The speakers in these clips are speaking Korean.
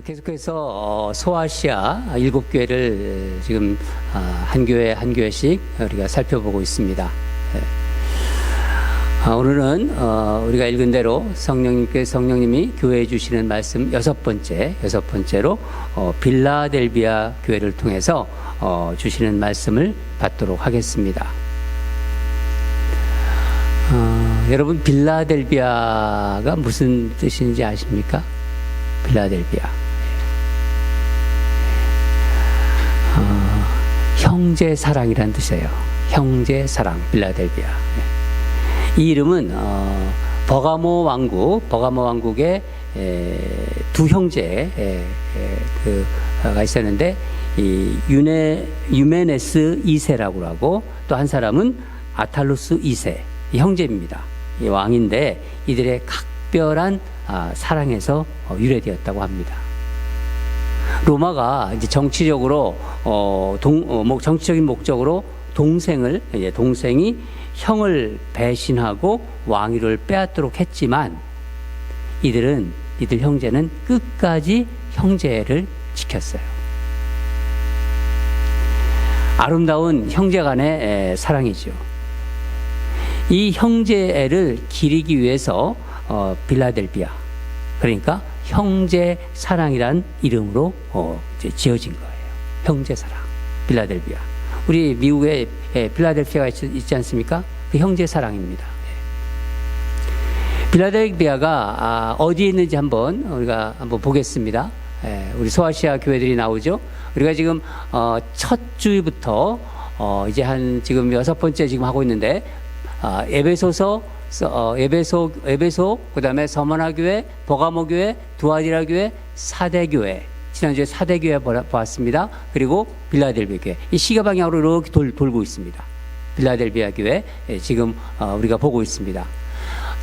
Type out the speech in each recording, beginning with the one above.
계속해서 소아시아 7교회를 지금 한 교회 한 교회씩 우리가 살펴보고 있습니다. 오늘은 우리가 읽은 대로 성령님이 교회에 주시는 말씀 여섯 번째로 빌라델비아 교회를 통해서 주시는 말씀을 받도록 하겠습니다. 여러분, 빌라델비아가 무슨 뜻인지 아십니까? 빌라델비아. 형제 사랑이라는 뜻이에요. 형제 사랑, 빌라델비아. 이 이름은 버가모 왕국의 두 형제가 있었는데, 이 유메네스 2세라고 하고, 또 한 사람은 아탈루스 2세, 이 형제입니다. 이 왕인데 이들의 각별한 사랑에서 유래되었다고 합니다. 로마가 이제 정치적으로 정치적인 목적으로 동생이 형을 배신하고 왕위를 빼앗도록 했지만 이들 형제는 끝까지 형제를 지켰어요. 아름다운 형제간의 사랑이죠. 이 형제를 기리기 위해서 빌라델비아, 그러니까 형제 사랑이란 이름으로 이제 지어진 거예요. 형제 사랑, 빌라델비아. 우리 미국에 필라델피아가 있지 않습니까? 그 형제 사랑입니다. 빌라델비아가 어디에 있는지 우리가 한번 보겠습니다. 우리 소아시아 교회들이 나오죠. 우리가 지금 첫 주부터 이제 지금 6번째 지금 하고 있는데, 에베소, 그다음에 서머나 교회, 버가모 교회, 두아디라 교회, 사대 교회. 지난주에 사대 교회 보았습니다. 그리고 빌라델비아 교회. 이 시계 방향으로 이렇게 돌고 있습니다. 빌라델비아 교회 지금 우리가 보고 있습니다.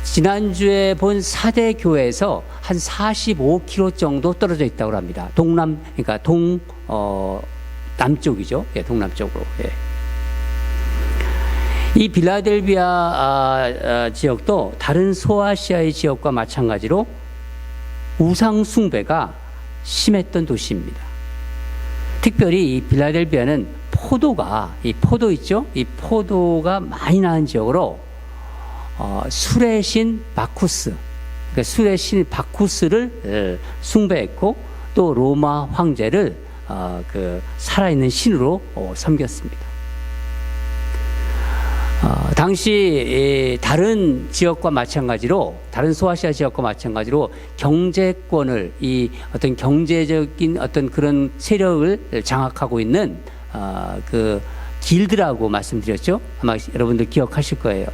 지난주에 본 사대 교회에서 한 45km 정도 떨어져 있다고 합니다. 그러니까 남쪽이죠. 동남쪽으로. 이 빌라델비아 지역도 다른 소아시아의 지역과 마찬가지로 우상 숭배가 심했던 도시입니다. 특별히 이 빌라델비아는 포도 있죠? 이 포도가 많이 나는 지역으로 술의 신 바쿠스, 그러니까 술의 신 바쿠스를 숭배했고, 또 로마 황제를 살아있는 신으로 섬겼습니다. 당시 다른 소아시아 지역과 마찬가지로 경제권을, 어떤 경제적인 어떤 그런 세력을 장악하고 있는 길드라고 말씀드렸죠. 아마 여러분들 기억하실 거예요.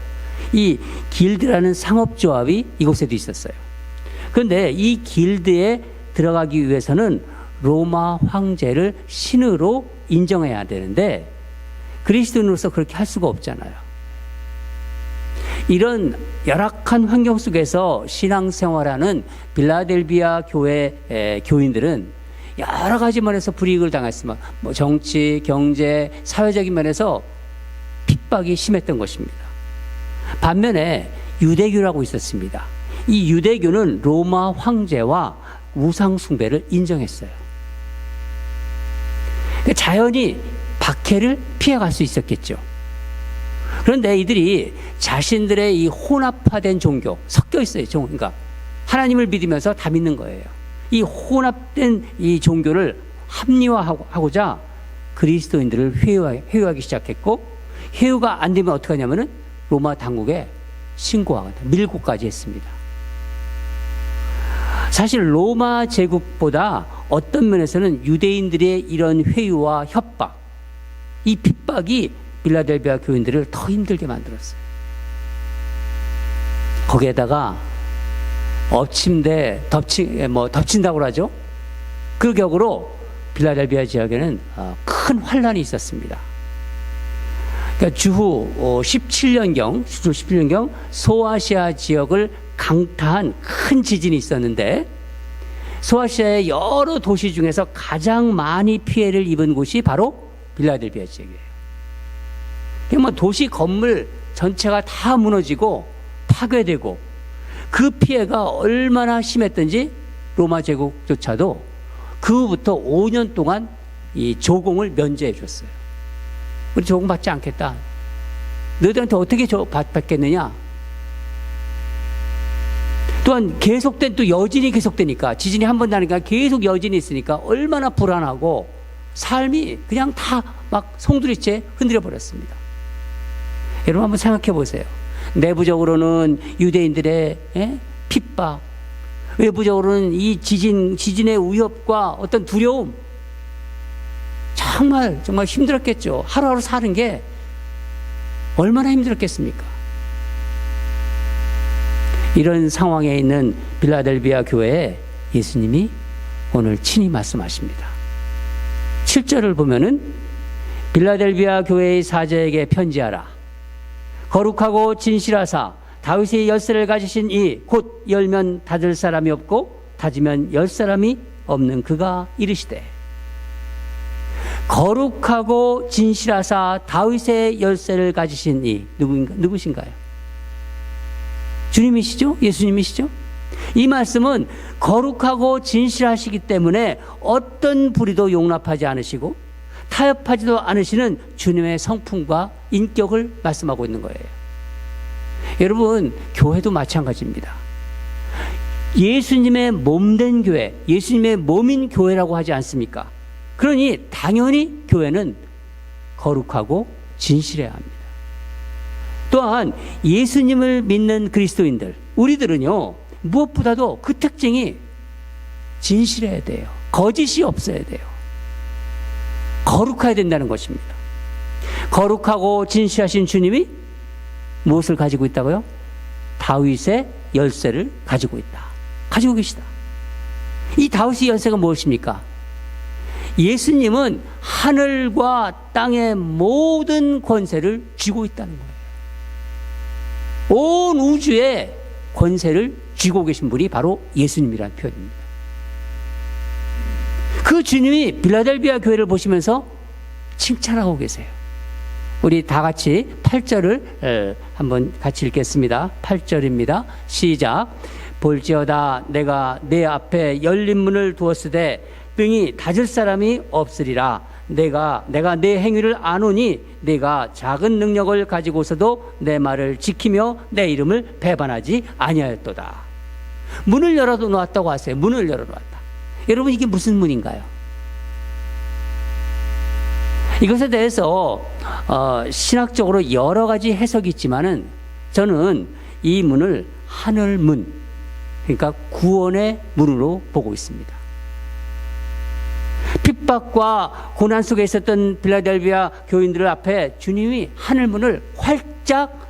이 길드라는 상업조합이 이곳에도 있었어요. 그런데 이 길드에 들어가기 위해서는 로마 황제를 신으로 인정해야 되는데 그리스도인으로서 그렇게 할 수가 없잖아요. 이런 열악한 환경 속에서 신앙생활하는 빌라델비아 교회 교인들은 여러 가지 면에서 불이익을 당했지만, 정치, 경제, 사회적인 면에서 핍박이 심했던 것입니다. 반면에 유대교라고 있었습니다. 이 유대교는 로마 황제와 우상 숭배를 인정했어요. 자연히 박해를 피해갈 수 있었겠죠. 그런데 이들이 자신들의 이 혼합화된 종교, 섞여 있어요. 그러니까 하나님을 믿으면서 다 믿는 거예요. 이 혼합된 이 종교를 합리화하고자 그리스도인들을 회유하기 시작했고, 회유가 안 되면 어떻게 하냐면은 로마 당국에 신고하거나 밀고까지 했습니다. 사실 로마 제국보다 어떤 면에서는 유대인들의 이런 회유와 협박, 이 핍박이 빌라델비아 교인들을 더 힘들게 만들었어요. 거기에다가 덮친다고 하죠. 그 격으로 빌라델비아 지역에는 큰 환란이 있었습니다. 그러니까 주후 17년경 소아시아 지역을 강타한 큰 지진이 있었는데, 소아시아의 여러 도시 중에서 가장 많이 피해를 입은 곳이 바로 빌라델비아 지역이에요. 도시 건물 전체가 다 무너지고 파괴되고, 그 피해가 얼마나 심했던지 로마 제국조차도 그 후부터 5년 동안 이 조공을 면제해 줬어요. 우리 조공 받지 않겠다. 너희들한테 어떻게 받겠느냐? 또한 계속된 또 여진이 계속되니까, 지진이 한 번 나니까 계속 여진이 있으니까 얼마나 불안하고 삶이 그냥 다 막 송두리째 흔들려 버렸습니다. 여러분 한번 생각해 보세요. 내부적으로는 유대인들의 핍박, 외부적으로는 이 지진의 위협과 어떤 두려움, 정말 힘들었겠죠. 하루하루 사는 게 얼마나 힘들었겠습니까? 이런 상황에 있는 빌라델비아 교회에 예수님이 오늘 친히 말씀하십니다. 7절을 보면은 빌라델비아 교회의 사자에게 편지하라. 거룩하고 진실하사 다윗의 열쇠를 가지신 이 곧 열면 닫을 사람이 없고 닫으면 열 사람이 없는 그가 이르시되, 거룩하고 진실하사 다윗의 열쇠를 가지신 이 누구신가요? 주님이시죠? 예수님이시죠? 이 말씀은 거룩하고 진실하시기 때문에 어떤 불의도 용납하지 않으시고 타협하지도 않으시는 주님의 성품과 인격을 말씀하고 있는 거예요. 여러분, 교회도 마찬가지입니다. 예수님의 몸된 교회, 예수님의 몸인 교회라고 하지 않습니까? 그러니 당연히 교회는 거룩하고 진실해야 합니다. 또한 예수님을 믿는 그리스도인들, 우리들은요, 무엇보다도 그 특징이 진실해야 돼요. 거짓이 없어야 돼요. 거룩해야 된다는 것입니다. 거룩하고 진실하신 주님이 무엇을 가지고 있다고요? 다윗의 열쇠를 가지고 있다. 가지고 계시다. 이 다윗의 열쇠가 무엇입니까? 예수님은 하늘과 땅의 모든 권세를 쥐고 있다는 거예요. 온 우주의 권세를 쥐고 계신 분이 바로 예수님이라는 표현입니다. 그 주님이 빌라델비아 교회를 보시면서 칭찬하고 계세요. 우리 다 같이 8절을 한번 같이 읽겠습니다. 8절입니다. 시작. 볼지어다 내가 내 앞에 열린 문을 두었으되 등이 닫을 사람이 없으리라. 내가 내 행위를 아노니 내가 작은 능력을 가지고서도 내 말을 지키며 내 이름을 배반하지 아니하였도다. 문을 열어 놓았다고 하세요. 문을 열어 놓았다. 여러분, 이게 무슨 문인가요? 이것에 대해서 신학적으로 여러 가지 해석이 있지만은 저는 이 문을 하늘문, 그러니까 구원의 문으로 보고 있습니다. 핍박과 고난 속에 있었던 빌라델비아 교인들 앞에 주님이 하늘문을 활짝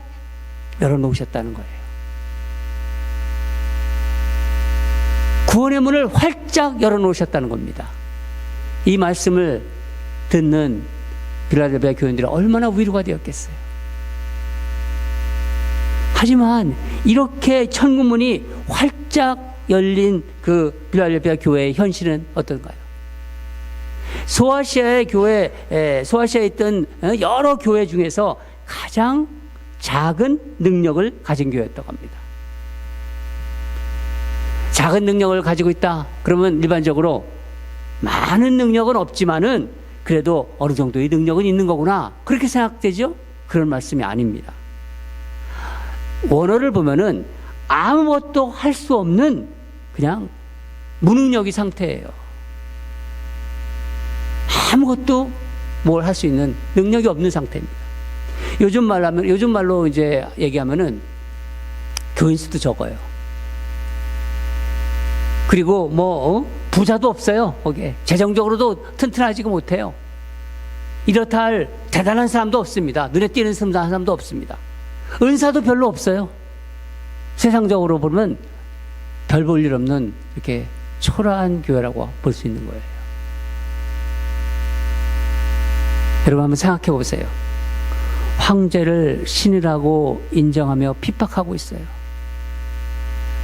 열어놓으셨다는 거예요. 구원의 문을 활짝 열어놓으셨다는 겁니다. 이 말씀을 듣는 빌라델비아 교인들은 얼마나 위로가 되었겠어요. 하지만 이렇게 천국문이 활짝 열린 그 빌라델비아 교회의 현실은 어떤가요? 소아시아에 있던 여러 교회 중에서 가장 작은 능력을 가진 교회였다고 합니다. 작은 능력을 가지고 있다. 그러면 일반적으로 많은 능력은 없지만은 그래도 어느 정도의 능력은 있는 거구나. 그렇게 생각되죠? 그런 말씀이 아닙니다. 원어를 보면은 아무것도 할 수 없는 그냥 무능력의 상태예요. 아무것도 뭘 할 수 있는 능력이 없는 상태입니다. 요즘 말로 이제 얘기하면은 교인 수도 적어요. 그리고 부자도 없어요. 거기에 재정적으로도 튼튼하지가 못해요. 이렇다 할 대단한 사람도 없습니다. 눈에 띄는 사람도 없습니다. 은사도 별로 없어요. 세상적으로 보면 별 볼 일 없는 이렇게 초라한 교회라고 볼 수 있는 거예요. 여러분 한번 생각해 보세요. 황제를 신이라고 인정하며 핍박하고 있어요.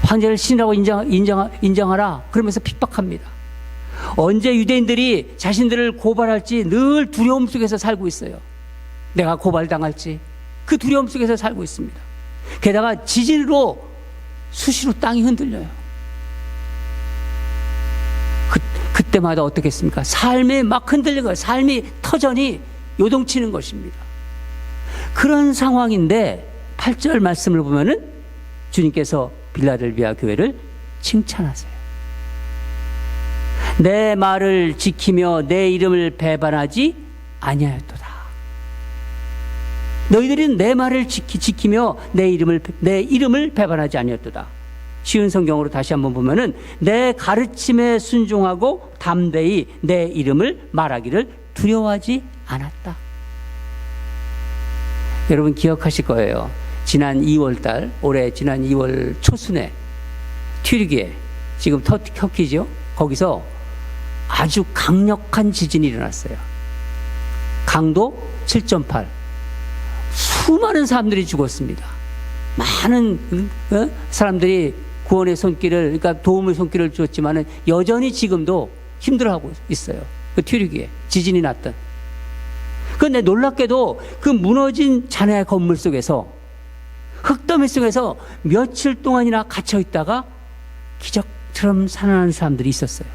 황제를 신이라고 인정하라 그러면서 핍박합니다. 언제 유대인들이 자신들을 고발할지 늘 두려움 속에서 살고 있어요. 내가 고발당할지 그 두려움 속에서 살고 있습니다. 게다가 지진으로 수시로 땅이 흔들려요. 때마다 어떻겠습니까? 삶이 막 흔들리고 삶이 터전이 요동치는 것입니다. 그런 상황인데 8절 말씀을 보면은 주님께서 빌라델비아 교회를 칭찬하세요. 내 말을 지키며 내 이름을 배반하지 아니하였도다. 너희들은 내 말을 지키며 내 이름을 배반하지 아니하였도다. 쉬운 성경으로 다시 한번 보면은 내 가르침에 순종하고 담대히 내 이름을 말하기를 두려워하지 않았다. 여러분 기억하실 거예요. 지난 2월달, 올해 지난 2월 초순에 튀르기에, 지금 터키죠. 거기서 아주 강력한 지진이 일어났어요. 강도 7.8. 수많은 사람들이 죽었습니다. 많은 사람들이 구원의 손길을, 그러니까 도움의 손길을 주었지만은 여전히 지금도 힘들어하고 있어요. 그 튀르기에 지진이 났던. 그런데 놀랍게도 그 무너진 잔해 건물 속에서, 흙더미 속에서 며칠 동안이나 갇혀 있다가 기적처럼 살아나는 사람들이 있었어요.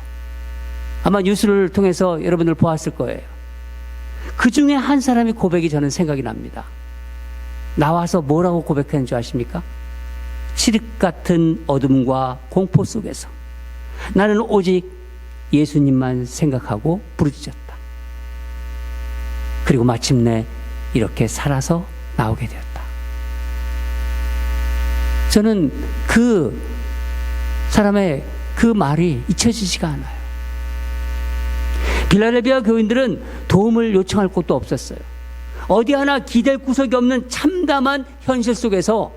아마 뉴스를 통해서 여러분들 보았을 거예요. 그 중에 한 사람의 고백이 저는 생각이 납니다. 나와서 뭐라고 고백했는 줄 아십니까? 칠흑 같은 어둠과 공포 속에서 나는 오직 예수님만 생각하고 부르짖었다. 그리고 마침내 이렇게 살아서 나오게 되었다. 저는 그 사람의 그 말이 잊혀지지가 않아요. 빌라델비아 교인들은 도움을 요청할 곳도 없었어요. 어디 하나 기댈 구석이 없는 참담한 현실 속에서,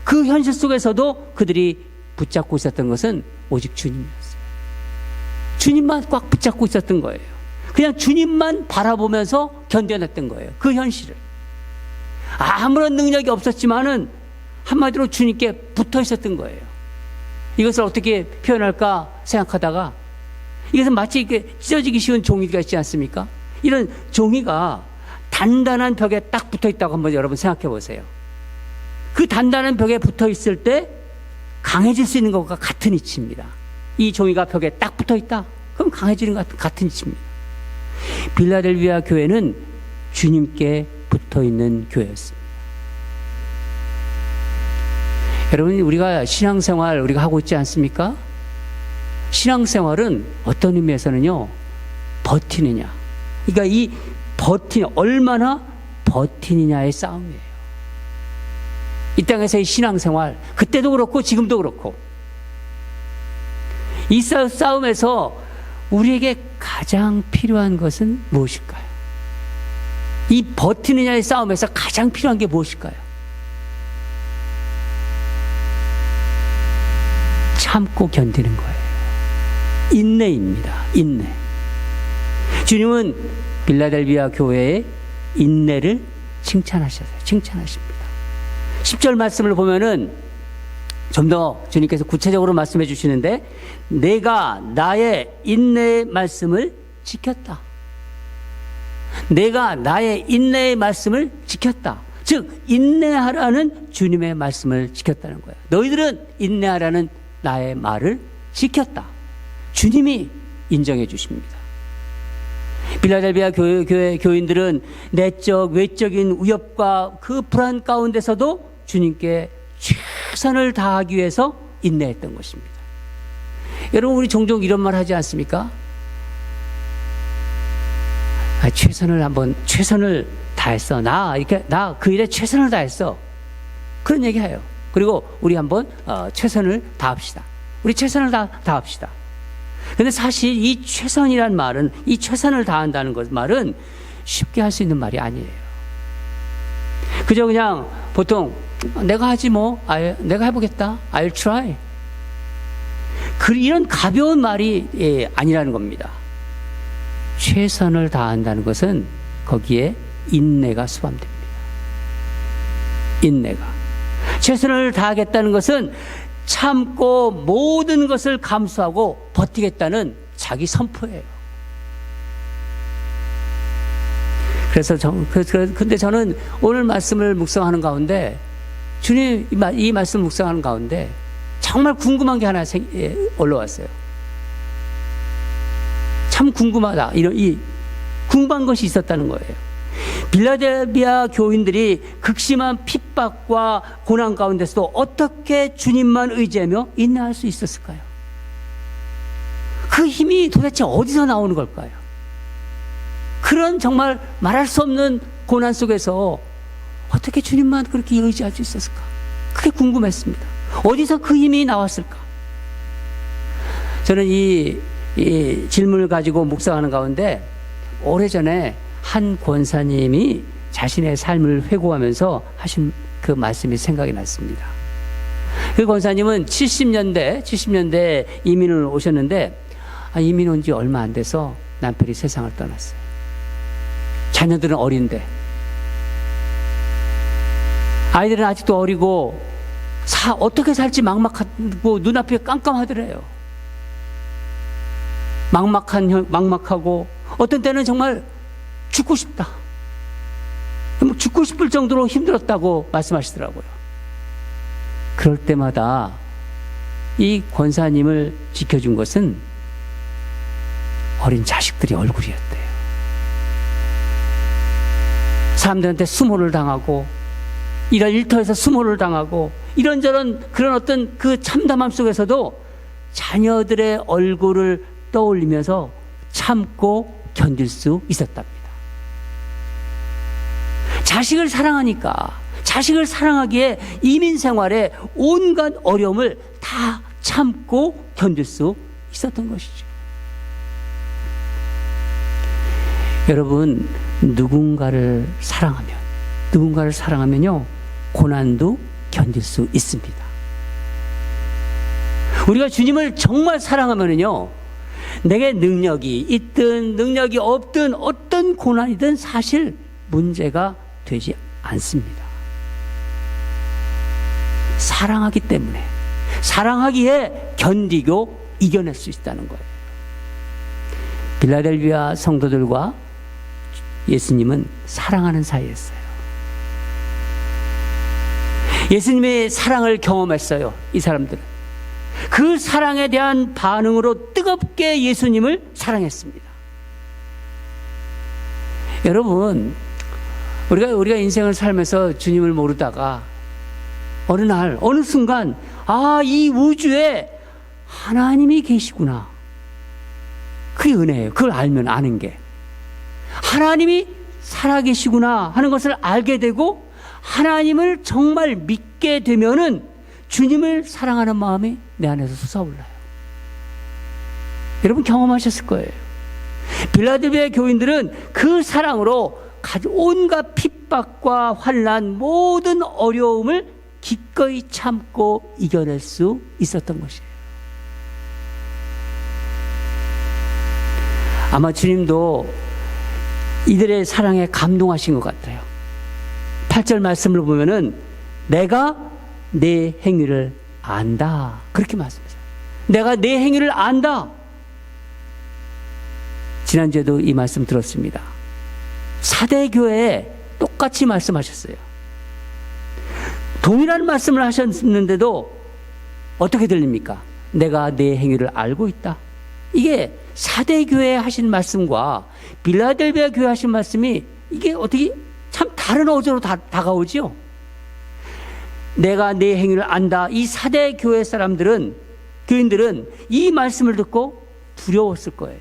그 현실 속에서도 그들이 붙잡고 있었던 것은 오직 주님이었어요. 주님만 꽉 붙잡고 있었던 거예요. 그냥 주님만 바라보면서 견뎌냈던 거예요. 그 현실을. 아무런 능력이 없었지만은 한마디로 주님께 붙어 있었던 거예요. 이것을 어떻게 표현할까 생각하다가, 이것은 마치 이렇게 찢어지기 쉬운 종이가 있지 않습니까? 이런 종이가 단단한 벽에 딱 붙어 있다고 한번 여러분 생각해 보세요. 그 단단한 벽에 붙어 있을 때 강해질 수 있는 것과 같은 이치입니다. 이 종이가 벽에 딱 붙어 있다? 그럼 강해지는 것 같은 이치입니다. 빌라델비아 교회는 주님께 붙어 있는 교회였습니다. 여러분, 우리가 신앙생활 우리가 하고 있지 않습니까? 신앙생활은 어떤 의미에서는요, 버티느냐. 그러니까 이 얼마나 버티느냐의 싸움이에요. 이 땅에서의 신앙생활, 그때도 그렇고 지금도 그렇고, 이 싸움에서 우리에게 가장 필요한 것은 무엇일까요? 이 버티느냐의 싸움에서 가장 필요한 게 무엇일까요? 참고 견디는 거예요. 인내입니다. 인내. 주님은 빌라델비아 교회의 인내를 칭찬하십니다. 10절 말씀을 보면은 좀 더 주님께서 구체적으로 말씀해 주시는데, 내가 나의 인내의 말씀을 지켰다. 내가 나의 인내의 말씀을 지켰다. 즉 인내하라는 주님의 말씀을 지켰다는 거예요. 너희들은 인내하라는 나의 말을 지켰다. 주님이 인정해 주십니다. 빌라델비아 교회 교인들은 내적 외적인 위협과 그 불안 가운데서도 주님께 최선을 다하기 위해서 인내했던 것입니다. 여러분, 우리 종종 이런 말 하지 않습니까? 최선을 다했어. 나 그 일에 최선을 다했어. 그런 얘기 해요. 그리고 우리 한번 최선을 다합시다. 우리 최선을 다합시다. 근데 사실 이 최선이란 말은, 이 최선을 다한다는 말은 쉽게 할 수 있는 말이 아니에요. 그저 그냥 보통 내가 하지 뭐, 내가 해보겠다, I'll try. 이런 가벼운 말이 아니라는 겁니다. 최선을 다한다는 것은 거기에 인내가 수반됩니다. 인내가. 최선을 다하겠다는 것은 참고 모든 것을 감수하고 버티겠다는 자기 선포예요. 근데 저는 오늘 말씀을 묵상하는 가운데, 주님 이 말씀을 묵상하는 가운데 정말 궁금한 게 하나 올라왔어요. 참 궁금하다. 이 궁금한 것이 있었다는 거예요. 빌라델비아 교인들이 극심한 핍박과 고난 가운데서도 어떻게 주님만 의지하며 인내할 수 있었을까요? 그 힘이 도대체 어디서 나오는 걸까요? 그런 정말 말할 수 없는 고난 속에서 어떻게 주님만 그렇게 의지할 수 있었을까? 그게 궁금했습니다. 어디서 그 힘이 나왔을까? 저는 이 질문을 가지고 묵상하는 가운데 오래전에 한 권사님이 자신의 삶을 회고하면서 하신 그 말씀이 생각이 났습니다. 그 권사님은 70년대 이민을 오셨는데 이민 온 지 얼마 안 돼서 남편이 세상을 떠났어요. 자녀들은 어린데 아이들은 아직도 어리고 어떻게 살지 막막하고 눈앞이 깜깜하더래요. 막막하고 어떤 때는 정말 죽고 싶다. 죽고 싶을 정도로 힘들었다고 말씀하시더라고요. 그럴 때마다 이 권사님을 지켜준 것은 어린 자식들이 얼굴이었대요. 사람들한테 수모를 당하고 이런 일터에서 수모를 당하고 이런저런 그런 어떤 그 참담함 속에서도 자녀들의 얼굴을 떠올리면서 참고 견딜 수 있었답니다. 자식을 사랑하니까 자식을 사랑하기에 이민 생활에 온갖 어려움을 다 참고 견딜 수 있었던 것이죠. 여러분, 누군가를 사랑하면요 고난도 견딜 수 있습니다. 우리가 주님을 정말 사랑하면요 내게 능력이 있든 능력이 없든 어떤 고난이든 사실 문제가 되지 않습니다. 사랑하기 때문에 사랑하기에 견디고 이겨낼 수 있다는 거예요. 빌라델비아 성도들과 예수님은 사랑하는 사이였어요. 예수님의 사랑을 경험했어요. 이 사람들은 그 사랑에 대한 반응으로 뜨겁게 예수님을 사랑했습니다. 여러분, 우리가 인생을 살면서 주님을 모르다가 어느 날 어느 순간 이 우주에 하나님이 계시구나. 그게 은혜예요. 그걸 알면 아는 게 하나님이 살아계시구나 하는 것을 알게 되고 하나님을 정말 믿게 되면은 주님을 사랑하는 마음이 내 안에서 솟아올라요. 여러분 경험하셨을 거예요. 빌라델비아 교인들은 그 사랑으로 온갖 핍박과 환난 모든 어려움을 기꺼이 참고 이겨낼 수 있었던 것이에요. 아마 주님도 이들의 사랑에 감동하신 것 같아요. 8절 말씀을 보면은 내가 내 행위를 안다. 그렇게 말씀하세요. 내가 내 행위를 안다. 지난주에도 이 말씀 들었습니다. 사대교회에 똑같이 말씀하셨어요. 동일한 말씀을 하셨는데도 어떻게 들립니까? 내가 내 행위를 알고 있다. 이게 사대교회에 하신 말씀과 빌라델비아 교회 하신 말씀이 이게 어떻게 참 다른 어조로 다가오지요. 내가 내 행위를 안다. 이 사대교회 교인들은 이 말씀을 듣고 두려웠을 거예요.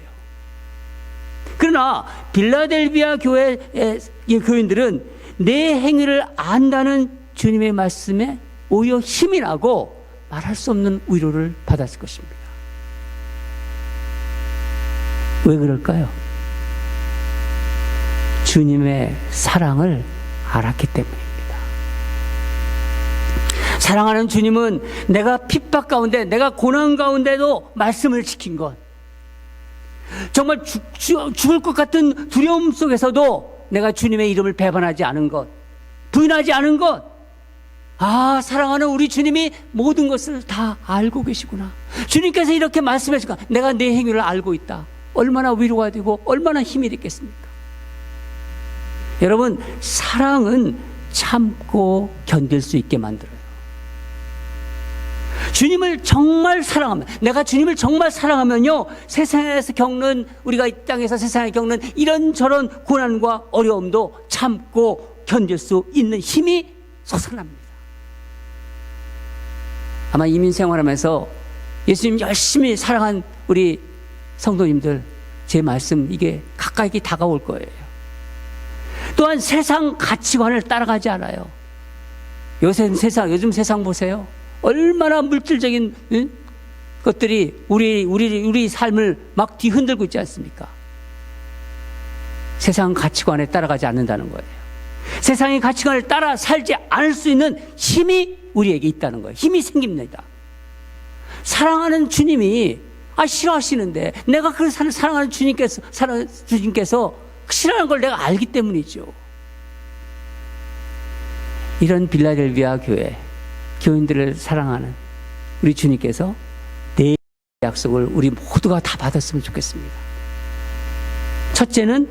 그러나 빌라델비아 교회의 교인들은 내 행위를 안다는 주님의 말씀에 오히려 힘이 나고 말할 수 없는 위로를 받았을 것입니다. 왜 그럴까요? 주님의 사랑을 알았기 때문입니다. 사랑하는 주님은 내가 핍박 가운데, 내가 고난 가운데도 말씀을 지킨 것, 정말 죽을 것 같은 두려움 속에서도 내가 주님의 이름을 배반하지 않은 것, 부인하지 않은 것, 사랑하는 우리 주님이 모든 것을 다 알고 계시구나. 주님께서 이렇게 말씀하시니까 내가 내 행위를 알고 있다. 얼마나 위로가 되고 얼마나 힘이 됐겠습니까? 여러분, 사랑은 참고 견딜 수 있게 만들어요. 주님을 정말 사랑하면, 내가 주님을 정말 사랑하면요, 세상에서 겪는, 우리가 이 땅에서 세상에 겪는 이런저런 고난과 어려움도 참고 견딜 수 있는 힘이 솟아납니다. 아마 이민 생활하면서 예수님 열심히 사랑한 우리 성도님들, 제 말씀 이게 가까이 다가올 거예요. 또한 세상 가치관을 따라가지 않아요. 요즘 세상 보세요. 얼마나 물질적인 것들이 우리 삶을 막 뒤흔들고 있지 않습니까? 세상 가치관에 따라가지 않는다는 거예요. 세상의 가치관을 따라 살지 않을 수 있는 힘이 우리에게 있다는 거예요. 힘이 생깁니다. 사랑하는 주님이 싫어하시는데, 내가 그 사랑하는 주님께서 싫어하는 걸 내가 알기 때문이죠. 이런 빌라델비아 교회 교인들을 사랑하는 우리 주님께서 네 약속을 우리 모두가 다 받았으면 좋겠습니다. 첫째는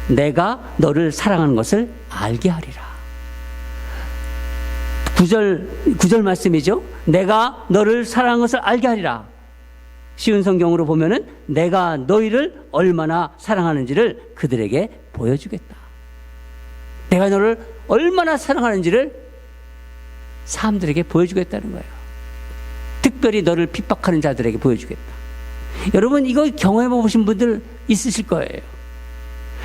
내가 너를 사랑하는 것을 알게 하리라. 9절 말씀이죠. 내가 너를 사랑하는 것을 알게 하리라. 쉬운 성경으로 보면은 내가 너희를 얼마나 사랑하는지를 그들에게 보여주겠다. 내가 너를 얼마나 사랑하는지를 사람들에게 보여주겠다는 거예요. 특별히 너를 핍박하는 자들에게 보여주겠다. 여러분, 이거 경험해 보신 분들 있으실 거예요.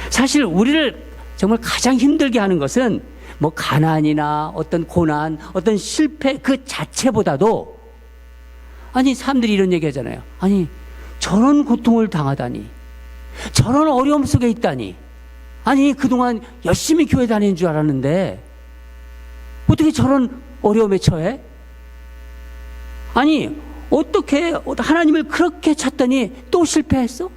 사실 우리를 정말 가장 힘들게 하는 것은 뭐 가난이나 어떤 고난, 어떤 실패 그 자체보다도, 사람들이 이런 얘기 하잖아요. 저런 고통을 당하다니, 저런 어려움 속에 있다니, 그동안 열심히 교회 다니는 줄 알았는데 어떻게 저런 어려움에 처해? 어떻게 하나님을 그렇게 찾더니 또 실패했어?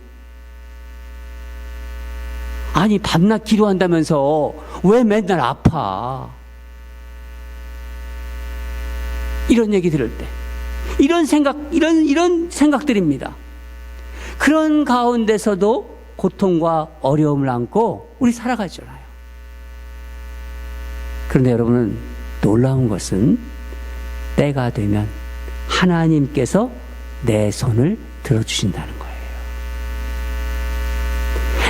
밤낮 기도한다면서 왜 맨날 아파? 이런 얘기 들을 때, 이런 생각들입니다. 그런 가운데서도 고통과 어려움을 안고 우리 살아가잖아요. 그런데 여러분은 놀라운 것은 때가 되면 하나님께서 내 손을 들어주신다는 거예요.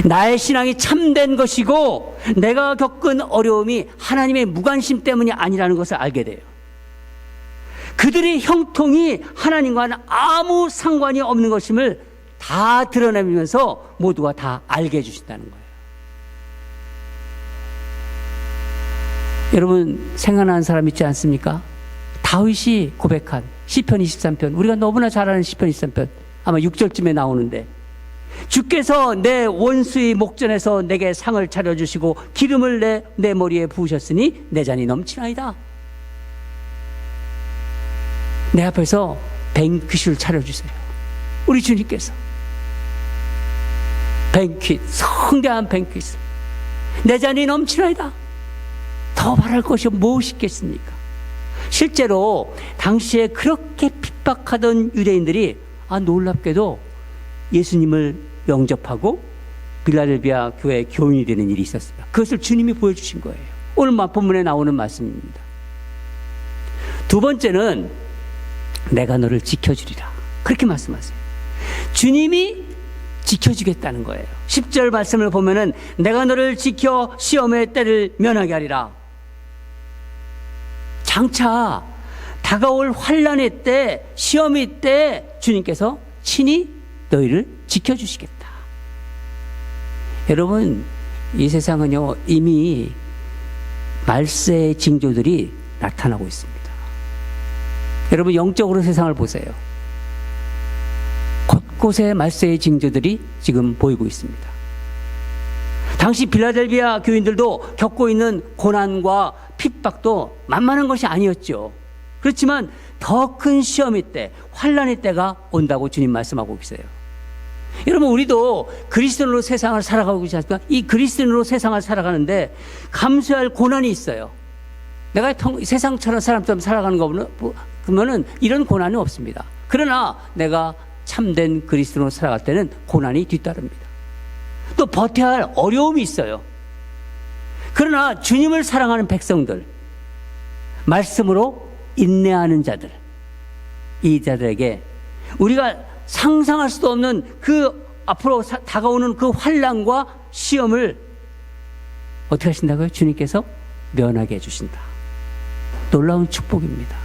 나의 신앙이 참된 것이고 내가 겪은 어려움이 하나님의 무관심 때문이 아니라는 것을 알게 돼요. 그들의 형통이 하나님과는 아무 상관이 없는 것임을 다 드러내면서 모두가 다 알게 해주신다는 거예요. 여러분, 생각나는 사람 있지 않습니까? 다윗이 고백한 시편 23편, 우리가 너무나 잘 아는 시편 23편, 아마 6절쯤에 나오는데, 주께서 내 원수의 목전에서 내게 상을 차려주시고 기름을 내 머리에 부으셨으니 내 잔이 넘치나이다. 내 앞에서 뱅퀴를 차려주세요. 우리 주님께서 뱅퀴, 성대한 뱅퀴, 내 잔이 넘치나이다. 더 바랄 것이 무엇이겠습니까? 실제로 당시에 그렇게 핍박하던 유대인들이 놀랍게도 예수님을 영접하고 빌라델비아 교회 교인이 되는 일이 있었습니다. 그것을 주님이 보여주신 거예요. 오늘 본문에 나오는 말씀입니다. 두 번째는 내가 너를 지켜주리라. 그렇게 말씀하세요. 주님이 지켜주겠다는 거예요. 10절 말씀을 보면은 내가 너를 지켜 시험의 때를 면하게 하리라. 장차 다가올 환난의 때, 시험의 때 주님께서 친히 너희를 지켜주시겠다. 여러분, 이 세상은요 이미 말세의 징조들이 나타나고 있습니다. 여러분, 영적으로 세상을 보세요. 곳곳에 말세의 징조들이 지금 보이고 있습니다. 당시 빌라델비아 교인들도 겪고 있는 고난과 핍박도 만만한 것이 아니었죠. 그렇지만 더 큰 시험의 때, 환난의 때가 온다고 주님 말씀하고 계세요. 여러분, 우리도 그리스도인으로 세상을 살아가고 있지 않습니까? 이 그리스도인으로 세상을 살아가는데 감수할 고난이 있어요. 내가 세상처럼 사람처럼 살아가는 거 보면은 이런 고난은 없습니다. 그러나 내가 참된 그리스도인으로 살아갈 때는 고난이 뒤따릅니다. 또 버텨야 할 어려움이 있어요. 그러나 주님을 사랑하는 백성들, 말씀으로 인내하는 자들, 이 자들에게 우리가 상상할 수도 없는 그 앞으로 다가오는 그 환난과 시험을 어떻게 하신다고요? 주님께서 면하게 해주신다. 놀라운 축복입니다.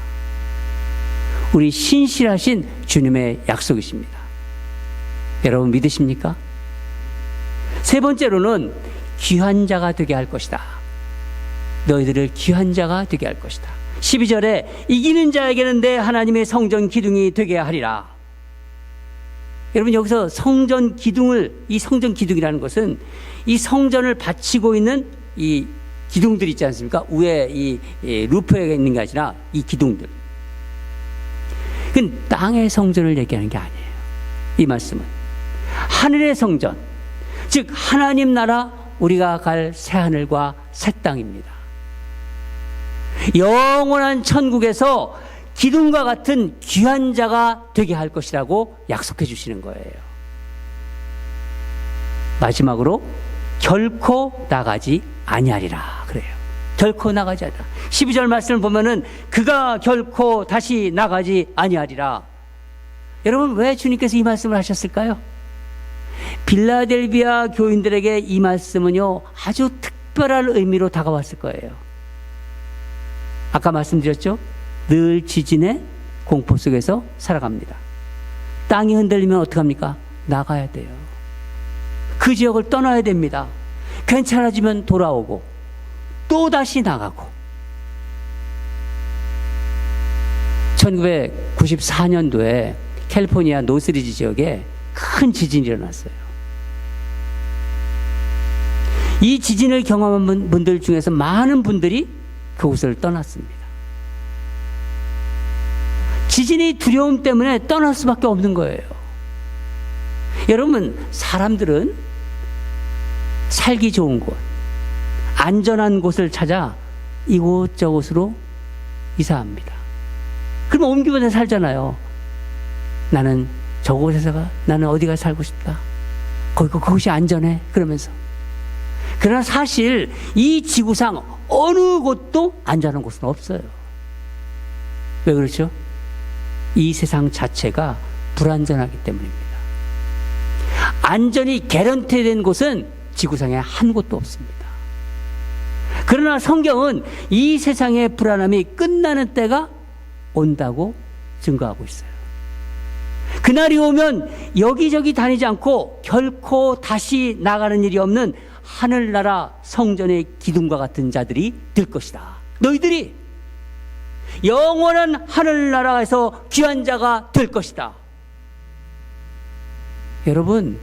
우리 신실하신 주님의 약속이십니다. 여러분 믿으십니까? 세 번째로는 귀한 자가 되게 할 것이다. 너희들을 귀한 자가 되게 할 것이다. 12절에 이기는 자에게는 내 하나님의 성전 기둥이 되게 하리라. 여러분 여기서 성전 기둥을, 이 성전 기둥이라는 것은 이 성전을 받치고 있는 이 기둥들 있지 않습니까? 위에 이 루프에 있는 게 아니라 이 기둥들. 그건 땅의 성전을 얘기하는 게 아니에요. 이 말씀은 하늘의 성전, 즉 하나님 나라, 우리가 갈 새하늘과 새 땅입니다. 영원한 천국에서 기둥과 같은 귀한 자가 되게 할 것이라고 약속해 주시는 거예요. 마지막으로 결코 나가지 아니하리라 그래요. 결코 나가지 아니하리라. 12절 말씀을 보면은 그가 결코 다시 나가지 아니하리라. 여러분 왜 주님께서 이 말씀을 하셨을까요? 빌라델비아 교인들에게 이 말씀은요 아주 특별한 의미로 다가왔을 거예요. 아까 말씀드렸죠? 늘 지진의 공포 속에서 살아갑니다. 땅이 흔들리면 어떡합니까? 나가야 돼요. 그 지역을 떠나야 됩니다. 괜찮아지면 돌아오고 또 다시 나가고. 1994년도에 캘리포니아 노스리지 지역에 큰 지진이 일어났어요. 이 지진을 경험한 분들 중에서 많은 분들이 그곳을 떠났습니다. 지진의 두려움 때문에 떠날 수밖에 없는 거예요. 여러분, 사람들은 살기 좋은 곳, 안전한 곳을 찾아 이곳저곳으로 이사합니다. 그러면 옮기면서 살잖아요. 나는 저곳에서가, 나는 어디가 살고 싶다. 그곳이 안전해. 그러면서. 그러나 사실 이 지구상 어느 곳도 안전한 곳은 없어요. 왜 그렇죠? 이 세상 자체가 불안전하기 때문입니다. 안전이 개런티된 곳은 지구상에 한 곳도 없습니다. 그러나 성경은 이 세상의 불안함이 끝나는 때가 온다고 증거하고 있어요. 그날이 오면 여기저기 다니지 않고 결코 다시 나가는 일이 없는 하늘나라 성전의 기둥과 같은 자들이 될 것이다. 너희들이 영원한 하늘나라에서 귀한 자가 될 것이다. 여러분,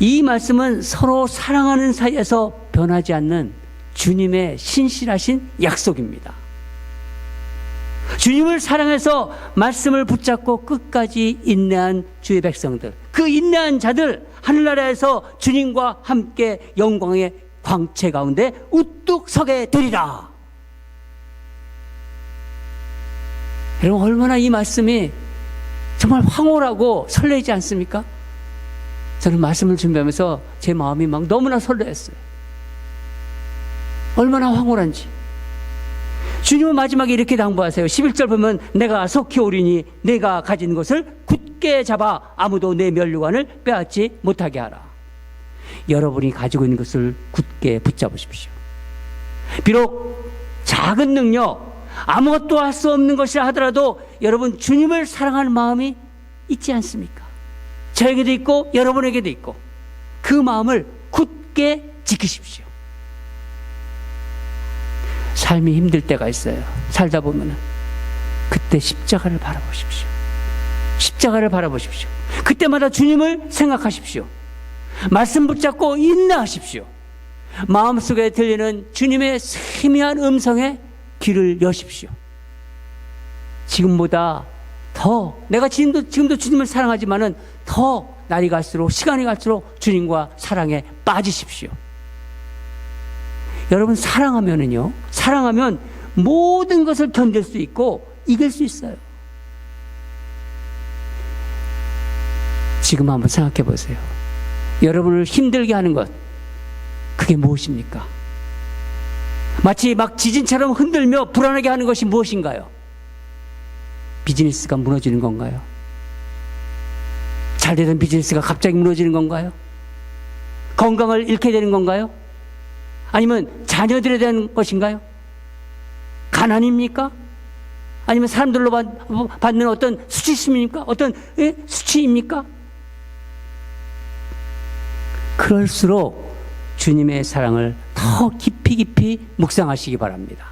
이 말씀은 서로 사랑하는 사이에서 변하지 않는 주님의 신실하신 약속입니다. 주님을 사랑해서 말씀을 붙잡고 끝까지 인내한 주의 백성들, 그 인내한 자들, 하늘나라에서 주님과 함께 영광의 광채 가운데 우뚝 서게 되리라. 여러분, 얼마나 이 말씀이 정말 황홀하고 설레지 않습니까? 저는 말씀을 준비하면서 제 마음이 막 너무나 설레었어요. 얼마나 황홀한지. 주님은 마지막에 이렇게 당부하세요. 11절 보면 내가 속히 오리니 내가 가진 것을 굳게 잡아 아무도 내 면류관을 빼앗지 못하게 하라. 여러분이 가지고 있는 것을 굳게 붙잡으십시오. 비록 작은 능력, 아무것도 할 수 없는 것이라 하더라도 여러분 주님을 사랑하는 마음이 있지 않습니까? 저에게도 있고 여러분에게도 있고 그 마음을 굳게 지키십시오. 삶이 힘들 때가 있어요. 살다 보면은 그때 십자가를 바라보십시오. 십자가를 바라보십시오. 그때마다 주님을 생각하십시오. 말씀 붙잡고 인내하십시오. 마음속에 들리는 주님의 세미한 음성에 귀를 여십시오. 지금보다 더 내가 지금도 주님을 사랑하지만은 더 날이 갈수록 시간이 갈수록 주님과 사랑에 빠지십시오. 여러분, 사랑하면 모든 것을 견딜 수 있고 이길 수 있어요. 지금 한번 생각해 보세요. 여러분을 힘들게 하는 것, 그게 무엇입니까? 마치 막 지진처럼 흔들며 불안하게 하는 것이 무엇인가요? 비즈니스가 무너지는 건가요? 잘 되던 비즈니스가 갑자기 무너지는 건가요? 건강을 잃게 되는 건가요? 아니면 자녀들에 대한 것인가요? 가난입니까? 아니면 사람들로 받는 어떤 수치심입니까? 어떤 수치입니까? 그럴수록 주님의 사랑을 더 깊이 깊이 묵상하시기 바랍니다.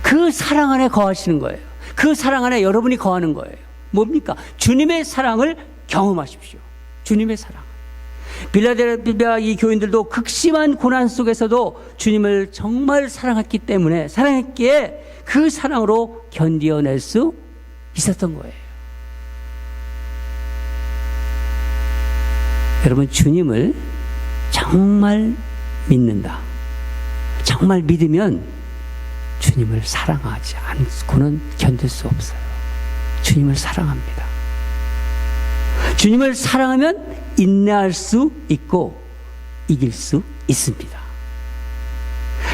그 사랑 안에 거하시는 거예요. 그 사랑 안에 여러분이 거하는 거예요. 뭡니까? 주님의 사랑을 경험하십시오. 주님의 사랑. 빌라델피아 이 교인들도 극심한 고난 속에서도 주님을 정말 사랑했기에 그 사랑으로 견디어낼 수 있었던 거예요. 여러분, 주님을 정말 믿는다. 정말 믿으면 주님을 사랑하지 않고는 견딜 수 없어요. 주님을 사랑합니다. 주님을 사랑하면 인내할 수 있고 이길 수 있습니다.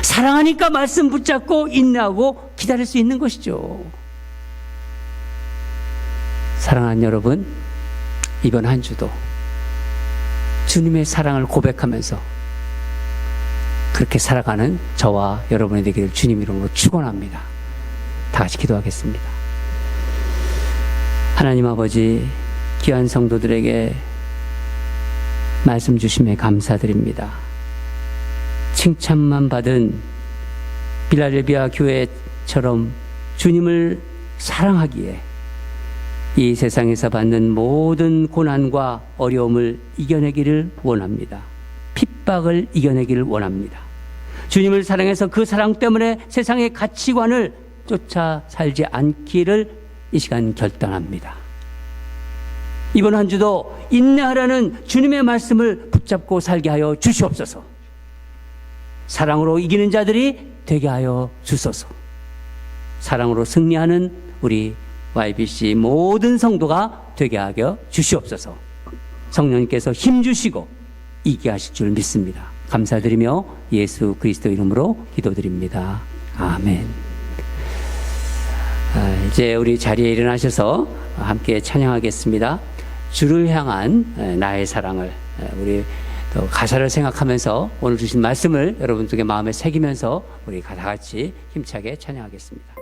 사랑하니까 말씀 붙잡고 인내하고 기다릴 수 있는 것이죠. 사랑하는 여러분, 이번 한 주도 주님의 사랑을 고백하면서 그렇게 살아가는 저와 여러분이 되기를 주님 이름으로 축원합니다. 다 같이 기도하겠습니다. 하나님 아버지, 귀한 성도들에게 말씀 주심에 감사드립니다. 칭찬만 받은 빌라델비아 교회처럼 주님을 사랑하기에 이 세상에서 받는 모든 고난과 어려움을 이겨내기를 원합니다. 핍박을 이겨내기를 원합니다. 주님을 사랑해서 그 사랑 때문에 세상의 가치관을 쫓아 살지 않기를 이 시간 결단합니다. 이번 한 주도 인내하라는 주님의 말씀을 붙잡고 살게 하여 주시옵소서. 사랑으로 이기는 자들이 되게 하여 주소서. 사랑으로 승리하는 우리 YBC 모든 성도가 되게 하여 주시옵소서. 성령님께서 힘주시고 이기게 하실 줄 믿습니다. 감사드리며 예수 그리스도 이름으로 기도드립니다. 아멘. 이제 우리 자리에 일어나셔서 함께 찬양하겠습니다. 주를 향한 나의 사랑을, 우리 또 가사를 생각하면서 오늘 주신 말씀을 여러분 속에 마음에 새기면서 우리 다 같이 힘차게 찬양하겠습니다.